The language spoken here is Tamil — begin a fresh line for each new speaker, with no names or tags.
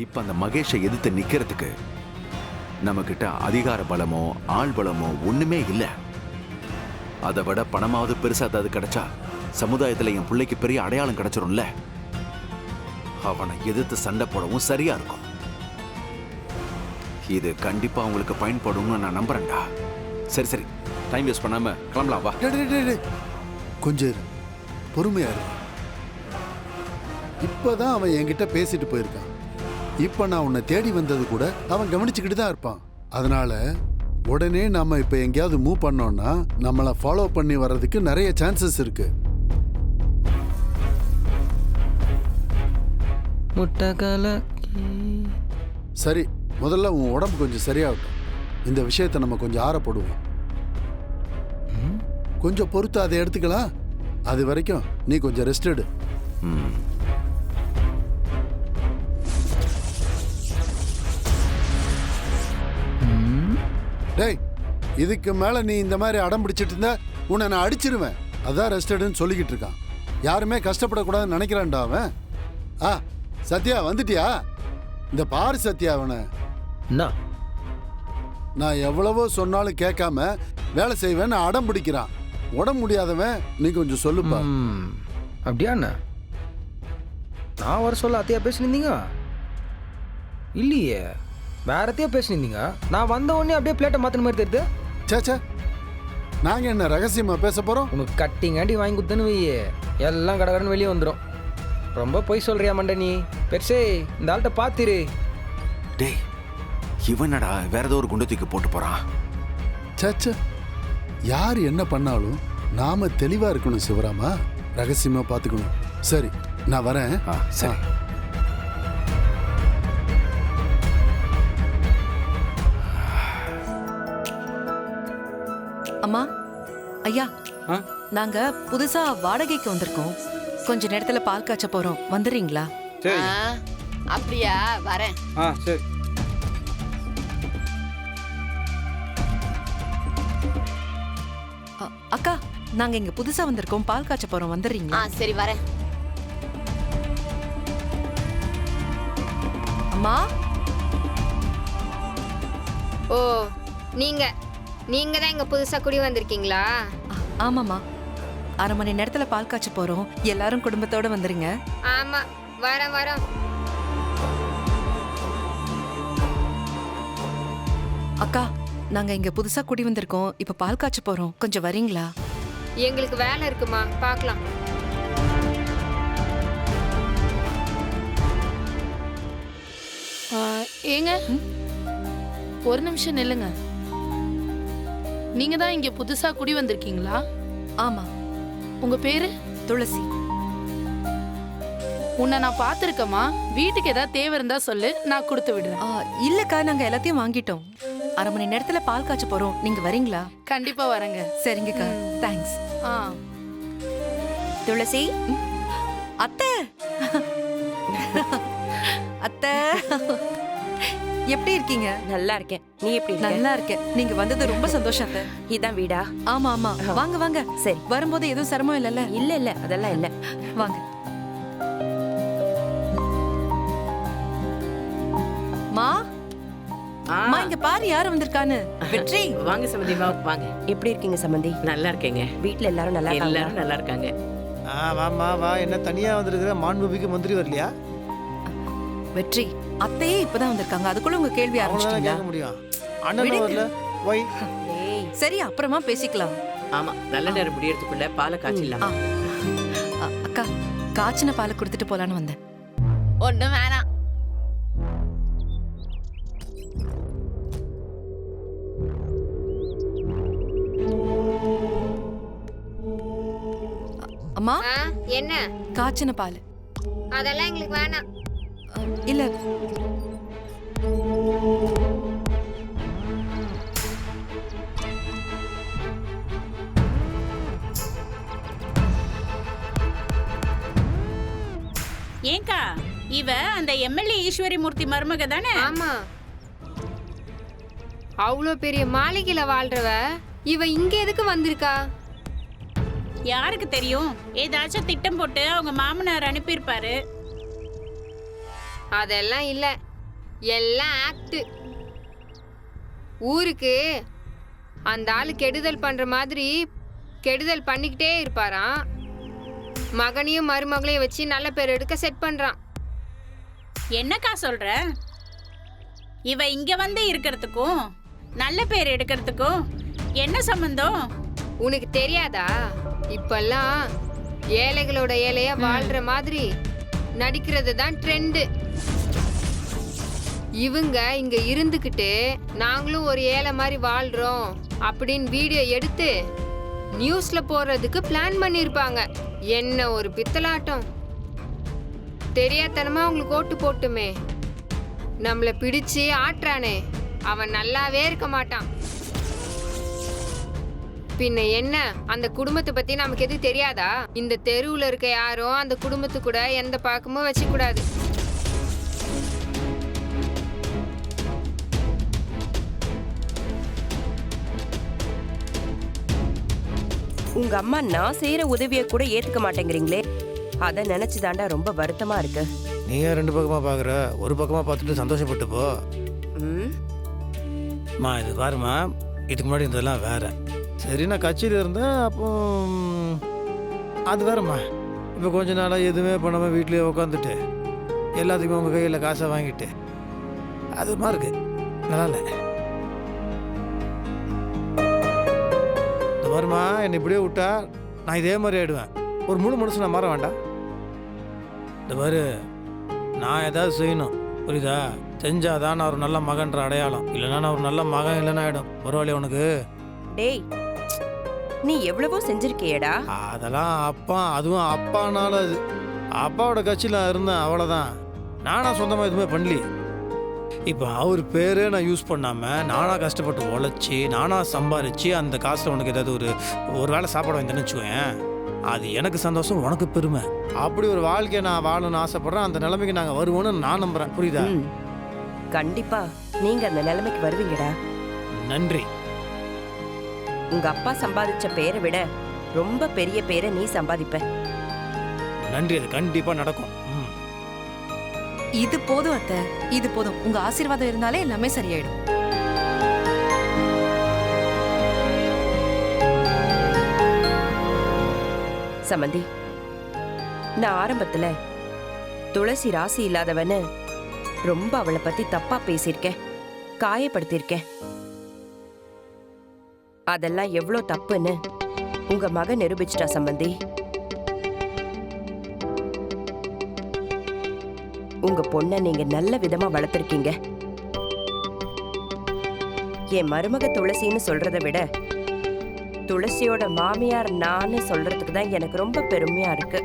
இப்ப அந்த மகேஷை எதிர்த்து நிக்கிறதுக்கு நம்ம கிட்ட அதிகார பலமோ ஆள் பலமோ ஒண்ணுமே இல்ல. அதை விட பணமாவது பெருசா ஏதாவது கிடைச்சா சமுதாயத்துல என் பிள்ளைக்கு பெரிய அடையாளம் கிடைச்சிரும்ல. அவனை எதிர்த்து சண்டை போடவும் சரியா இருக்கும். இது கண்டிப்பா உங்களுக்கு பயன்படும்னு நான் நம்புறேன்டா. சரி சரி, டைம் வேஸ்ட் பண்ணாம கிளம்பலாம் வா.
கொஞ்சம் இரு, பொறுமையா இரு. இப்பதான் அவன் என்கிட்ட பேசிட்டு போயிருக்கான். இப்ப நான் உன்னை தேடி வந்தது கூட அவன் கவனிச்சுக்கிட்டு தான் இருப்பான். அதனால உடனே நாம இப்ப எங்கேயாவது மூவ் பண்ணோம்னா நம்மளை ஃபாலோ பண்ணி வர்றதுக்கு நிறைய சான்சஸ் இருக்கு. சரி, முதல்ல உன் உடம்பு கொஞ்சம் சரியாகட்டும். இந்த விஷயத்தை நம்ம கொஞ்சம் ஆறப்படுவோம். கொஞ்சம் பொறுத்து அதை எடுத்துக்கலாம். அது வரைக்கும் நீ கொஞ்சம் ரெஸ்ட் எடு. டேய், இதுக்கு மேல நீ இந்த மாதிரி அடம் பிடிச்சிட்டு இருந்தா உன்னை நான் அடிச்சிருவேன். அதான் ரெஸ்ட் எடுன்னு சொல்லிக்கிட்டு இருக்கான். யாருமே கஷ்டப்படக்கூடாதுன்னு நினைக்கிறான்டா அவன். சத்யா வந்துட்டியா? இந்த பாரு சத்யா, அவனை நான் எவ்வளவோ சொன்னாலும் கேட்காம வேலை செய்வேன்னு அடம் பிடிக்கிறான். உடம்பு முடியாதவன். நீ கொஞ்சம் சொல்லுப்பா.
அப்படியா? நான் வர சொல்ல அத்தையா பேசினீங்க இல்லையே, வேற அத்தையா பேசினீங்க. நான் வந்த உடனே அப்படியே பிளேட்டை மாத்தின மாதிரி தெரியுது.
சேச்சா, நாங்க என்ன ரகசியமா பேச போறோம்?
உனக்கு கட்டிங் ஆண்டி வாங்கி கொடுத்தேன்னு வையே, எல்லாம் கடகடன்னு வெளியே வந்துடும். ரொம்ப பொய் சொல்றியா மண்ட நீ? பெருசே, இந்த ஆள்கிட்ட பாத்திரு.
டேய், இவனடா வேற ஏதோ ஒரு குண்டு தூக்கி போட்டு போறான்.
சேச்சா, யார் என்ன பண்ணாலும் நாம தெளிவா இருக்கணும் சிவராமா. ரகசியமா பாத்துக்கணும். சரி, நான் வரேன்.
சரி.
அம்மா, ஐயா, நாங்க புதுசா வாடகைக்கு வந்திருக்கோம். கொஞ்ச நேரத்துல பால் காய்ச்ச போறோம், வந்துடுறீங்களா?
அப்படியா? வரேன்.
சரி.
அக்கா, நாங்க இங்க புதுசா வந்திருக்கோம், பால் காய்ச்ச போறோம், வந்துடுறீங்களா?
சரி, வரேன்.
அம்மா.
ஓ, நீங்க தான் இங்க புதுசா குடி வந்திருக்கீங்களா?
ஆமாம்மா, அரை மணி நேரத்துல பால் காய்ச்ச போறோம். எல்லாரும் குடும்பத்தோட வந்துருங்க.
ஆமா, வரோம்.
அக்கா, நாங்க இங்க புதுசா குடி வந்திருக்கோம், இப்ப பால் காய்ச்ச போறோம், கொஞ்சம் வரீங்களா?
எங்களுக்கு வேலை இருக்குமா, பார்க்கலாம்.
ஏங்க, ஒரு நிமிஷம் நில்லுங்க. நீங்க தான் இங்க புதுசா குடி வந்திருக்கீங்களா?
ஆமா.
உங்க பேரு?
துளசி.
உன்னை நான் பாத்திருக்கமா? வீட்டுக்கு ஏதாவது தேவை இருந்தா சொல்லு, நான் கொடுத்து விடுறேன்.
இல்லக்கா, நாங்க எல்லாத்தையும் வாங்கிட்டோம். அரை மணி நேரத்துல பால் காய்ச்ச போறோம், நீங்க வரீங்களா?
கண்டிப்பா வரேங்க.
சரிங்கக்கா, தேங்க்ஸ்.
துளசி,
அத்தை. அத்தை, எப்படி இருக்கீங்க?
நல்லா இருக்கேன். நீ எப்படி?
நல்லா இருக்கேன். நீங்க வந்தது ரொம்ப சந்தோஷம் அத்தை.
இதான் வீடா?
ஆமா ஆமா, வாங்க வாங்க.
சரி,
வரும்போது எதுவும் சிரமம் இல்லைல்ல?
இல்ல அதெல்லாம் இல்ல.
வாங்க. மா, அம்மா, இங்க பாரு யாரு வந்திருக்கான்னு. வெற்றி.
வாங்க சம்பந்தி, வாங்க.
எப்படி இருக்கீங்க சம்பந்தி?
நல்லா இருக்கேங்க.
வீட்ல எல்லாரும் நல்லா இருக்காங்க?
எல்லாரும் நல்லா இருக்காங்க.
வாமா வா. என்ன தனியா வந்திருக்கிற? மாண்புமிகு மந்திரி வரலையா?
வெற்றி, அத்தையே இப்பதான் வந்திருக்காங்க, அதுக்குள்ள உங்க கேள்வி ஆரம்பிச்சிட்டீங்களா?
கேட்க முடியும். அண்ணன் வரல. வை.
சரி, அப்புறமா பேசிக்கலாம்.
ஆமா, நல்ல நேரம் முடியறதுக்குள்ள பாலை காய்ச்சிடலாம்.
அக்கா, காய்ச்சின பாலை கொடுத்துட்டு போலான்னு வந்தேன்.
ஒண்ணும் வேணாம்.
அம்மா,
என்ன?
காய்ச்சின பால்.
அதெல்லாம் எங்களுக்கு வேணாம்.
இல்ல,
ஏங்கா, இவ அந்த எம்எல்ஏ ஈஸ்வரி மூர்த்தி மருமக தானே?
ஆமா. அவ்வளோ பெரிய மாளிகையில வாழ்றவ இவ இங்க எதுக்கு வந்திருக்கா?
யாருக்கு தெரியும்? ஏதாச்சும் திட்டம் போட்டு அவங்க மாமனார் அனுப்பியிருப்பாரு.
அதெல்லாம் இல்ல. எல்லாம் ஆக்ட். ஊருக்கு அந்த ஆளு கெடுதல் பண்ற மாதிரி கெடுதல் பண்ணிக்கிட்டே இருப்பாராம். மகனையும் மருமகளையும் வச்சு நல்ல பேர் எடுக்க செட் பண்றான்.
என்னக்கா சொல்ற? இவ இங்க வந்து இருக்கிறதுக்கும் நல்ல பேர் எடுக்கிறதுக்கும் என்ன சம்பந்தம்?
உனக்கு தெரியாதா? இப்பெல்லாம் ஏழைகளோட ஏழையா வாழ்ற மாதிரி நடிக்கிறது தான் ட்ரெண்டு. இவங்க இங்க இருந்துகிட்டு நாங்களும் ஒரு ஏழை மாதிரி வாழ்றோம் அப்படின்னு வீடியோ எடுத்து நியூஸ்ல போடுறதுக்கு பிளான் பண்ணிருப்பாங்க. என்ன ஒரு பித்தலாட்டம்! தெரியாதனமா அவங்களுக்கு ஓட்டு போட்டுமே நம்மள பிடிச்சு ஆட்டுறானே, அவன் நல்லாவே இருக்க மாட்டான். பின்ன என்ன, அந்த குடும்பத்தை பத்தி நமக்கு எது தெரியாதா? இந்த தெருவுல இருக்க யாரும் அந்த குடும்பத்து கூட எந்த பழக்கமும் வச்சு கூடாது.
உங்க அம்மா நான் செய்யற உதவியை கூட ஏத்துக்க மாட்டேங்கிறீங்களே, அத நினைச்சுதாண்டா ரொம்ப வருத்தமா இருக்கு.
நீ ஏன் ரெண்டு பக்கமா பாக்குற? ஒரு பக்கமா பார்த்துட்டு சந்தோஷப்பட்டு போ.
ம்,
மா இது பாருமா, இதுக்கு முன்னாடி இதெல்லாம் வேற. சரி, நான் கட்சியில் இருந்தேன் அப்போ அது வேறம்மா. இப்போ கொஞ்ச நாளாக எதுவுமே பண்ணாமல் வீட்லேயே உட்காந்துட்டு எல்லாத்துக்குமே உங்கள் கையில் காசை வாங்கிட்டு அது மாதிரி இருக்கு. நல்லா இல்லை. இந்த மாதிரிமா என்னை இப்படியே விட்டா நான் இதே மாதிரி ஆயிடுவேன். ஒரு முழு மனுஷன் நான் மாற வேண்டாம். இந்த மாதிரி நான் ஏதாவது செய்யணும், புரியுதா? செஞ்சாதான் நான் ஒரு நல்ல மகன்ற அடையாளம். இல்லைன்னா நான் ஒரு நல்ல மகன் இல்லைன்னா ஆயிடும். பரவாயில்ல உனக்கு?
டேய், நீ எவ்வளவோ செஞ்சிருக்கியேடா.
அதெல்லாம் அப்பா, அதுவும் அப்பானால அது அப்பாவோட கட்சியில் இருந்தேன், அவ்வளோதான். நானா சொந்தமாக எதுவுமே பண்ணலையே. இப்போ அவர் பேரே நான் யூஸ் பண்ணாமல் நானாக கஷ்டப்பட்டு உழைச்சி நானாக சம்பாரித்து அந்த காசில் உனக்கு ஏதாவது ஒரு வேளை சாப்பாடு வாங்கிட்டேன்னு வச்சுக்கோயேன், அது எனக்கு சந்தோஷம், உனக்கு பெருமை. அப்படி ஒரு வாழ்க்கையை நான் வாழணும்னு ஆசைப்பட்றேன். அந்த நிலைமைக்கு நாங்கள் வருவோன்னு நான் நம்புகிறேன், புரியுதா?
கண்டிப்பா நீங்க அந்த நிலைமைக்கு வருவீங்கடா.
நன்றி.
உங்க அப்பா சம்பாதிச்ச பேரை விட ரொம்ப பெரிய பேரை நீ சம்பாதிப்ப.
நன்றி, அது கண்டிப்பாக நடக்கும்.
இது போதும் அத்தை, இது போதும். உங்க ஆசீர்வாதம் இருந்தாலே எல்லாமே சரியாயிடும்.
சமந்தி, நான் ஆரம்பத்துல துளசி ராசி இல்லாதவன்னு ரொம்ப அவளை பத்தி தப்பா பேசியிருக்கேன், காயப்படுத்தியிருக்கேன். அதெல்லாம் எவ்வளோ தப்புன்னு உங்க மகன் நிரூபிச்சிட்டா சம்பந்தி. உங்க பொண்ணை நீங்க நல்ல விதமா வளர்த்திருக்கீங்க. என் மருமக துளசின்னு சொல்றதை விட துளசியோட மாமியார் நான்னு சொல்றதுக்கு தான் எனக்கு ரொம்ப பெருமையா இருக்கு.